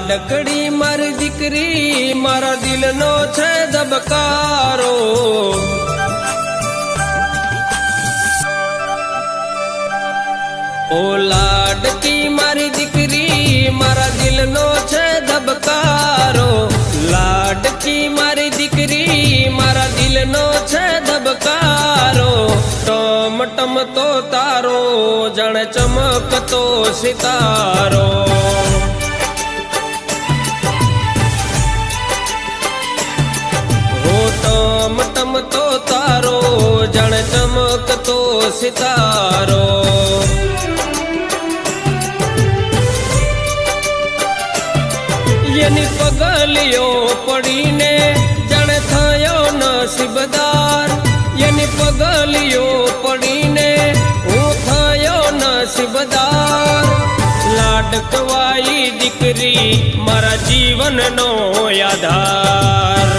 લાડકડી મારી દીકરી મારા દિલનો છે ધબકારો. ઓ લાડકી મારી દીકરી મારા દિલનો છે ધબકારો. લાડકી મારી દીકરી મારા દિલનો છે ધબકારો. ટમ તો તારો જાણે ચમકતો સિતારો. હો ટમ તો તારો જાણે ચમકતો સિતારો. એની પગલીઓ પડીને જાણે થયો નસીબદાર. એની પગલીઓ પડીને હું થયો નસીબદાર. લાડકવાઈ દીકરી મારા જીવનનો આધાર.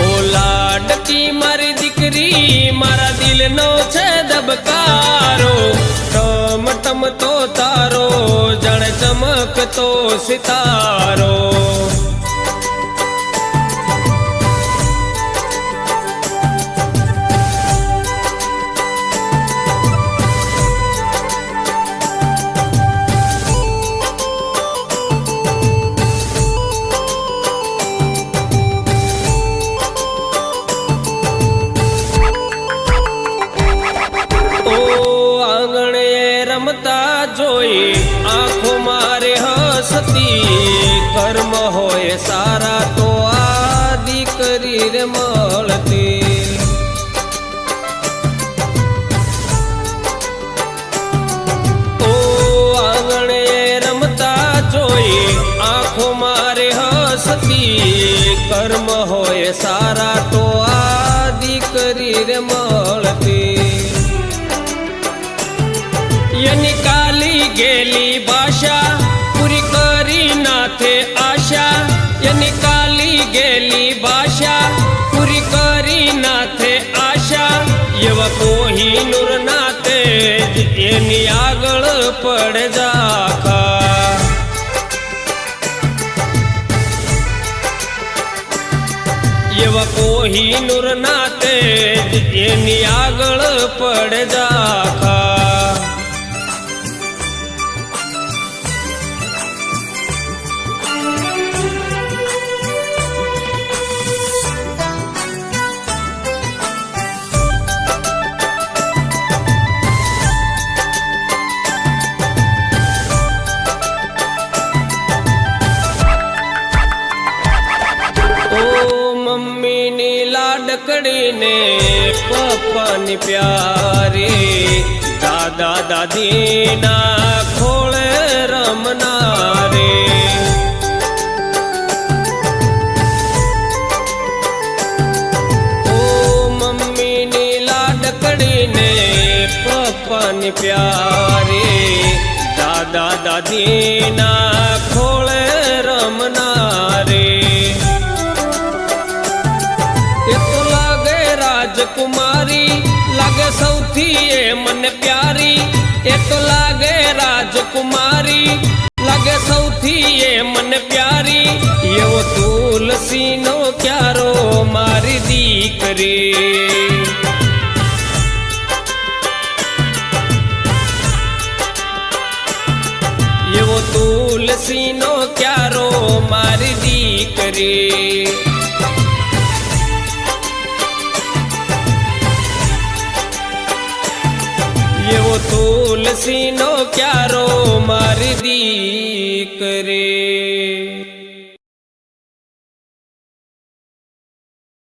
ઓ લાડકી મારી દીકરી મારા દિલનો છે ધબકારો. ટમ તો તારો જાણે ચમકતો સિતારો. રમતા જોઈ આંખો મારે હસતી. કર્મ હોય સારા તો આ દીકરી રે મળતી. ઓ આંગણે રમતા જોઈ આંખો મારે હસતી. કર્મ હોય સારા તો આ દીકરી રે મળતી. એની કાલી ગેલી ભાષા પૂરી કરી નાથે આશા. એની કાલી ગેલી ભાષા પૂરી કરી નાથે આશા. એવા કોહિનૂર નાથે એની આગળ પડે ઝાખા. એવા કોહિનૂર નાથે એની આગળ પડે ઝાખા. મમ્મીની લાડકડીને પપ્પાની પ્યારી. દાદા દાદીના ખોળે રમનારે. ઓ મમ્મીની લાડકડીને પપ્પાની પ્યારી. દાદા દાદીના ખોળે રમનારે. રાજકુમારી લાગે સૌથી એ મને પ્યારી. એ તો લાગે રાજકુમારી લાગે સૌથી એ મને પ્યારી. એવો તુલસીનો ક્યારો મારી દીકરી. એવો તુલસીનો ક્યારો મારી દીકરી. એવો તુલસીનો ક્યારો મારી દીકરી.